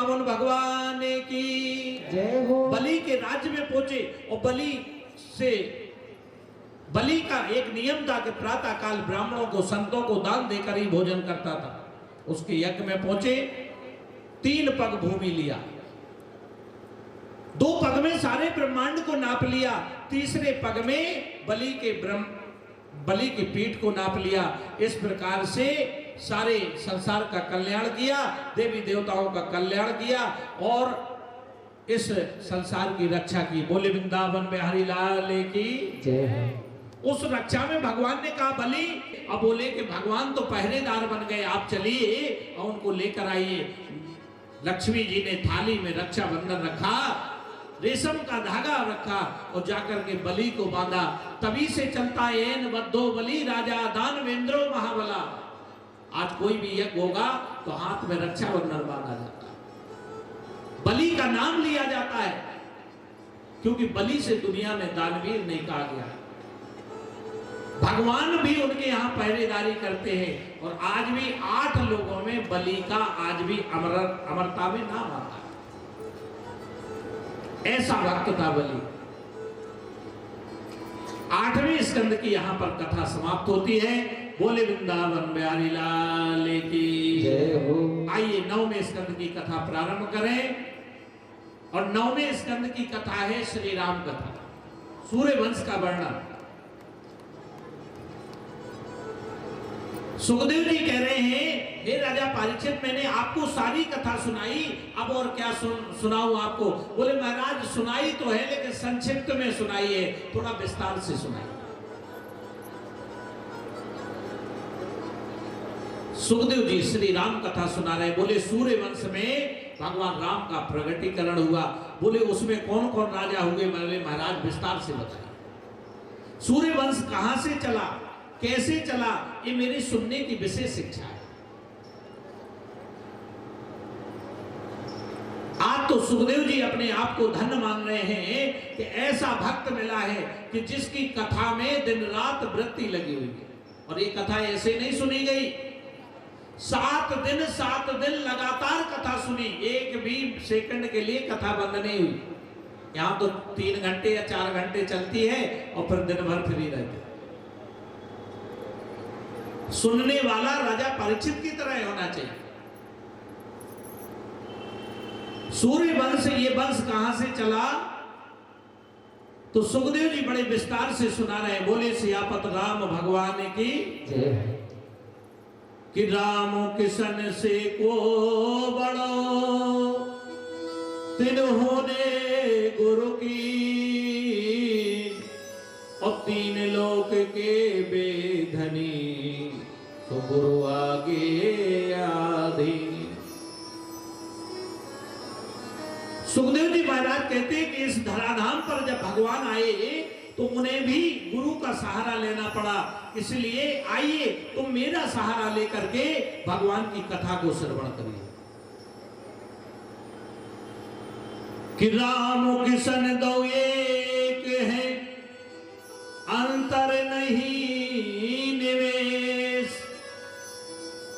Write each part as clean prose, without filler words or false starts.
वृंदावन भगवान की जय हो। बलि के राज्य में पहुंचे और बलि का एक नियम था कि प्रातः काल ब्राह्मणों को संतों को दान देकर ही भोजन करता था। उसके यज्ञ में पहुंचे, 3 पग भूमि लिया, 2 पग में सारे ब्रह्मांड को नाप लिया, तीसरे पग में बलि के पीठ को नाप लिया। इस प्रकार से सारे संसार का कल्याण किया, देवी देवताओं का कल्याण किया और इस संसार की रक्षा की। बोले वृंदावन बिहारी लाल की जय हो। उस रक्षा में भगवान ने कहा बलि, अब बोले कि भगवान तो पहरेदार बन गए, आप चलिए और उनको लेकर आइए। लक्ष्मी जी ने थाली में रक्षा बंधन रखा, रेशम का धागा रखा और जाकर के बलि को बांधा। तभी से चलता एन बद्धो बलि राजा दानवेंद्रो महाबला। आज कोई भी यज्ञ होगा तो हाथ में रक्षा बंधन बांधा जाता है, बलि का नाम लिया जाता है, क्योंकि बलि से दुनिया में दानवीर नहीं कहा गया। भगवान भी उनके यहाँ पहरेदारी करते हैं और आज भी 8 लोगों में बलि का आज भी अमरता में नाम आता है। ऐसा भक्त था बलि। 8वें स्कंद की यहां पर कथा समाप्त होती है। बोले वृंदावन बिहारी लाल की जय हो। आइए 9वें स्कंद की कथा प्रारंभ करें और 9वें स्कंद की कथा है श्री राम कथा, सूर्य वंश का वर्णन। सुखदेव जी कह रहे हैं, हे राजा परीक्षित, मैंने आपको सारी कथा सुनाई, अब और क्या सुनाऊं आपको? बोले महाराज सुनाई तो है लेकिन संक्षिप्त में सुनाई है, थोड़ा विस्तार से सुनाई। सुखदेव जी श्री राम कथा सुना रहे। बोले सूर्य वंश में भगवान राम का प्रगटीकरण हुआ। बोले उसमें कौन कौन राजा हुए? बोले महाराज विस्तार से बताइए। सूर्य वंश कहां से चला, कैसे चला, ये मेरी सुनने की विशेष इच्छा है। आज तो सुखदेव जी अपने आप को धन्य मान रहे हैं कि ऐसा भक्त मिला है कि जिसकी कथा में दिन रात वृत्ति लगी हुई है। और ये कथा ऐसे नहीं सुनी गई, 7 दिन लगातार कथा सुनी, एक भी सेकंड के लिए कथा बंद नहीं हुई। यहां तो 3 घंटे या 4 घंटे चलती है और फिर दिन भर फ्री रहते। सुनने वाला राजा परीक्षित की तरह होना चाहिए। सूर्य वंश, ये वंश कहां से चला? तो सुखदेव जी बड़े विस्तार से सुना रहे। बोले सियापत राम भगवान की जय। कि राम किशन से को बड़ो तिन्होंने गुरु की, और 3 लोक के बेधनी तो गुरु आगे आधी। सुखदेव जी महाराज कहते हैं कि इस धराधाम पर जब भगवान आए तो उन्हें भी गुरु का सहारा लेना पड़ा। इसलिए आइए तुम मेरा सहारा लेकर के भगवान की कथा को श्रवण करिए। कि राम किशन दो एक है, अंतर नहीं निवेश,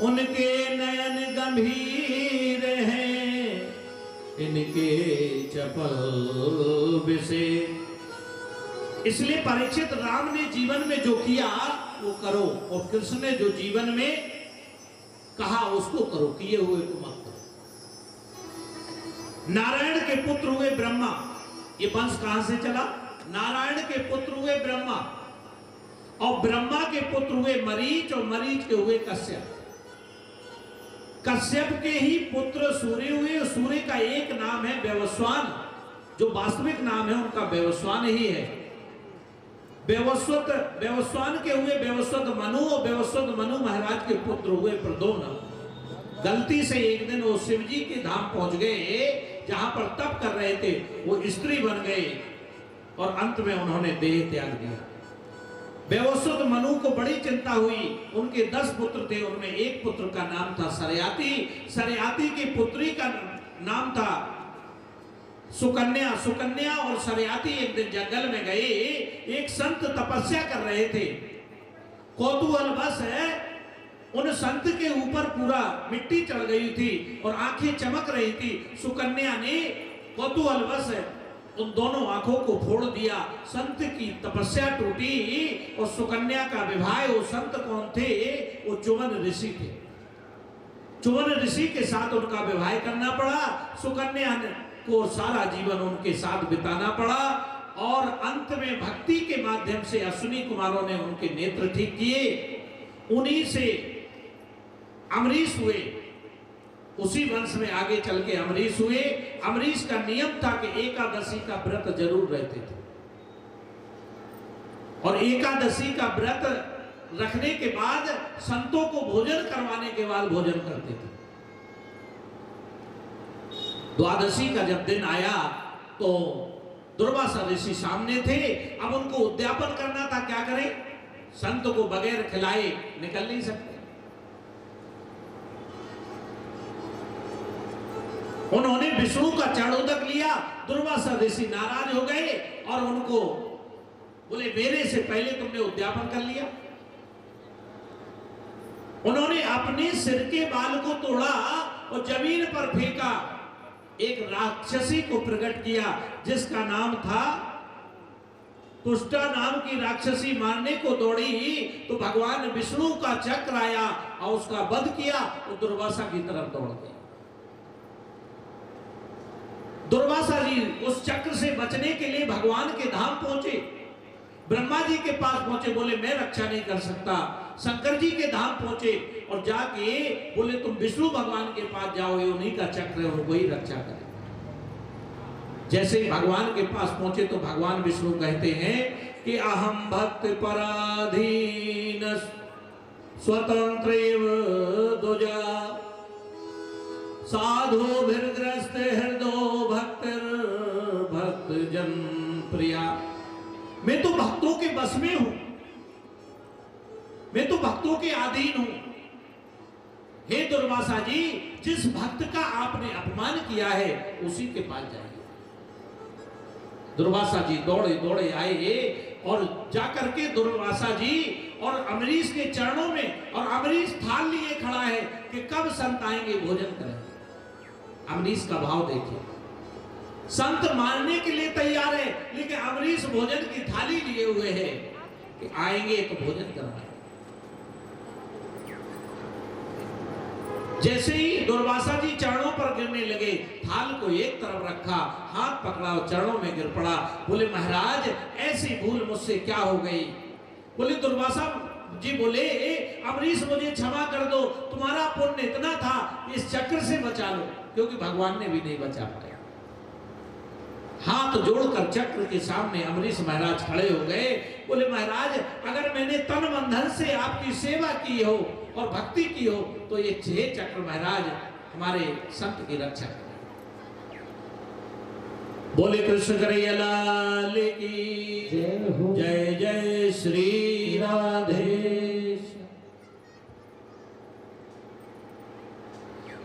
उनके नयन गंभीर हैं, इनके चपल विशेष। इसलिए परीक्षित, राम ने जीवन में जो किया वो करो, और कृष्ण ने जो जीवन में कहा उसको करो, किए हुए को मत करो। नारायण के पुत्र हुए ब्रह्मा, ये वंश कहां से चला? नारायण के पुत्र हुए ब्रह्मा, और ब्रह्मा के पुत्र हुए मरीच, और मरीच के हुए कश्यप। कश्यप के ही पुत्र सूर्य हुए, और सूर्य का एक नाम है व्यवस्वान, जो वास्तविक नाम है उनका व्यवस्वान ही है। व्यवस्वान के हुए व्यवस्वत मनु, और व्यवस्वत मनु महाराज के पुत्र हुए प्रद्युम्न। गलती से एक दिन वो शिव जी के धाम पहुंच गए, जहां पर तप कर रहे थे, वो स्त्री बन गए और अंत में उन्होंने देह त्याग दिया। व्यवस्वत मनु को बड़ी चिंता हुई। उनके 10 पुत्र थे, उनमें एक पुत्र का नाम था सरयाति। सरयाति की पुत्री का नाम था सुकन्या। सुकन्या और सरयाति एक दिन जंगल में गए। एक संत तपस्या कर रहे थे, कौतूहलवश है उन संत के ऊपर पूरा मिट्टी चढ़ गई थी और आंखें चमक रही थी। सुकन्या ने कौतूहलवश उन दोनों आंखों को फोड़ दिया। संत की तपस्या टूटी और सुकन्या का विवाह। वो संत कौन थे? वो च्युवन ऋषि थे। च्युवन ऋषि के साथ उनका विवाह करना पड़ा। सुकन्या को सारा जीवन उनके साथ बिताना पड़ा और अंत में भक्ति के माध्यम से अश्विनी कुमारों ने उनके नेत्र ठीक किए। उन्हीं से अमरीश हुए। उसी वंश में आगे चल के अमरीश हुए। अमरीश का नियम था कि एकादशी का व्रत जरूर रहते थे और एकादशी का व्रत रखने के बाद संतों को भोजन करवाने के बाद भोजन करते थे। द्वादशी का जब दिन आया तो दुर्वासा ऋषि सामने थे। अब उनको उद्यापन करना था, क्या करें? संत को बगैर खिलाए निकल नहीं सकते। उन्होंने विष्णु का चरणोदक लिया। दुर्वासा ऋषि नाराज हो गए और उनको बोले, मेरे से पहले तुमने उद्यापन कर लिया। उन्होंने अपने सिर के बाल को तोड़ा और जमीन पर फेंका। एक राक्षसी को प्रकट किया जिसका नाम था पुष्टा। नाम की राक्षसी मारने को दौड़ी तो भगवान विष्णु का चक्र आया और उसका वध किया। वो दुर्वासा की तरफ दौड़ गए। दुर्वासा जी उस चक्र से बचने के लिए भगवान के धाम पहुंचे। ब्रह्मा जी के पास पहुंचे, बोले मैं रक्षा नहीं कर सकता। शंकर जी के धाम पहुंचे और जाके बोले तुम विष्णु भगवान के पास जाओ, ये उन्हीं का चक्र है, वही रक्षा करे। जैसे ही भगवान के पास पहुंचे तो भगवान विष्णु कहते हैं कि अहम भक्त पराधीन स्वतंत्र दुजा साधु भीर्ग्रस्त हृदय भक्त जन प्रिया। मैं तो भक्तों के बस में हूं, मैं तो भक्तों के अधीन हूं। हे दुर्वासा जी, जिस भक्त का आपने अपमान किया है उसी के पास जाइए। दुर्वासा जी दौड़े दौड़े आए और जाकर के दुर्वासा जी और अमरीश के चरणों में, और अमरीश थाल लिए खड़ा है कि कब संत आएंगे भोजन करें। अमरीश का भाव देखिए, संत मारने के लिए तैयार है लेकिन अमरीश भोजन की थाली लिए हुए है कि आएंगे तो भोजन करवाएं। जैसे ही दुर्वासा जी चरणों पर गिरने लगे, थाल को एक तरफ रखा, हाथ पकड़ा और चरणों में गिर पड़ा। बोले महाराज ऐसी भूल मुझसे क्या हो गई? बोले दुर्वासा जी बोले अमरीश मुझे क्षमा कर दो, तुम्हारा पुण्य इतना था इस चक्र से बचा लो, क्योंकि भगवान ने भी नहीं बचा पाया। हाथ जोड़कर चक्र के सामने अमरीश महाराज खड़े हो गए। बोले महाराज अगर मैंने तन बंधन से आपकी सेवा की हो और भक्ति की हो तो ये 6 चक्र महाराज हमारे संत की रक्षा करें। बोले कृष्ण कन्हैया लाल की जय। जय श्री राधे।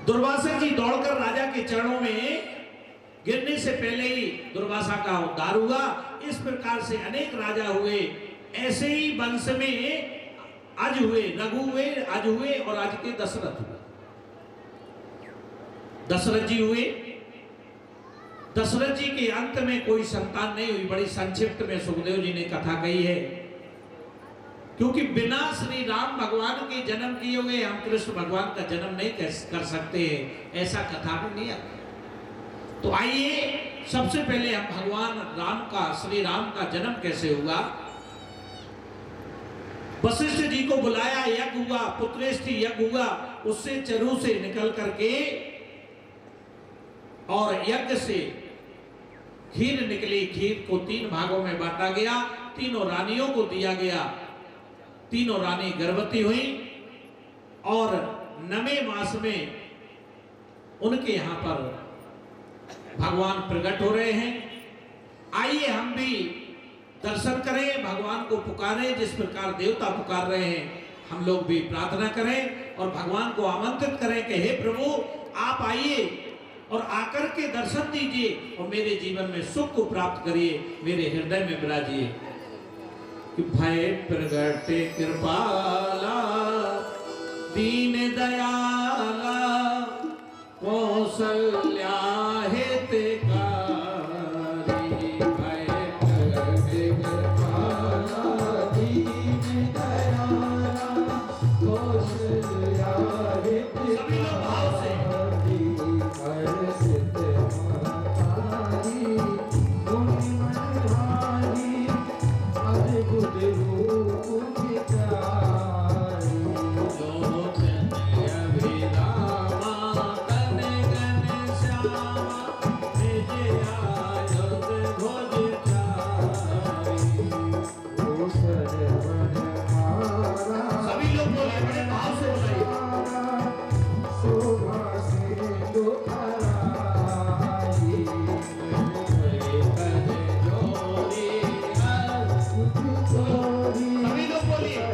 दुर्वासा जी दौड़कर राजा के चरणों में गिरने से पहले ही दुर्वासा का उद्धार हुआ। इस प्रकार से अनेक राजा हुए। ऐसे ही वंश में अज हुए, रघु हुए, अज हुए और आज के दशरथ हुए। दशरथ जी हुए। दशरथ जी के अंत में कोई संतान नहीं हुई। बड़ी संक्षिप्त में सुखदेव जी ने कथा कही है, क्योंकि बिना श्री राम भगवान के जन्म किए हुए हम कृष्ण भगवान का जन्म नहीं कर सकते, ऐसा कथा में नहीं आता। तो आइए सबसे पहले हम भगवान राम का, श्री राम का जन्म कैसे हुआ। वशिष्ठ जी को बुलाया, यज्ञ हुआ, पुत्रेष्टि यज्ञ हुआ। उससे चरु से निकल करके और यज्ञ से खीर निकली। खीर को 3 भागों में बांटा गया, तीनों रानियों को दिया गया। तीनों रानी गर्भवती हुई और 9वें मास में उनके यहां पर भगवान प्रकट हो रहे हैं। आइए हम भी दर्शन करें, भगवान को पुकारें। जिस प्रकार देवता पुकार रहे हैं हम लोग भी प्रार्थना करें और भगवान को आमंत्रित करें कि हे प्रभु आप आइए और आकर के दर्शन दीजिए और मेरे जीवन में सुख को प्राप्त करिए, मेरे हृदय में विराजिए। कि भय प्रगटे कृपाला दीन दयाला कौशल्या हितकारी भय कृपाला दीन दयाला कौशल्या सभी लोग भाव से हर्षित महतारी गुण मनहारी अद्भुत रूप विचारी जो जन अभिरामा तन गण श्यामा निज आयुध भुज चारी। सभी लोग बोले बड़े भाव से बोले सभी लोग बोलिए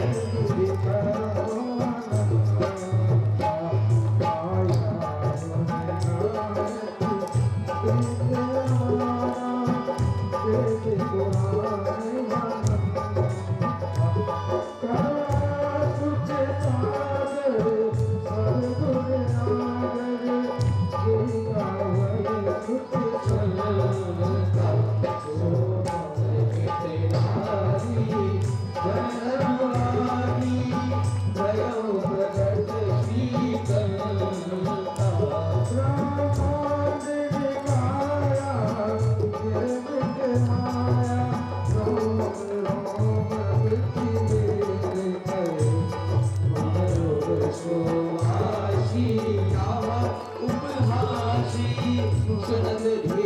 उपहासी सुनंद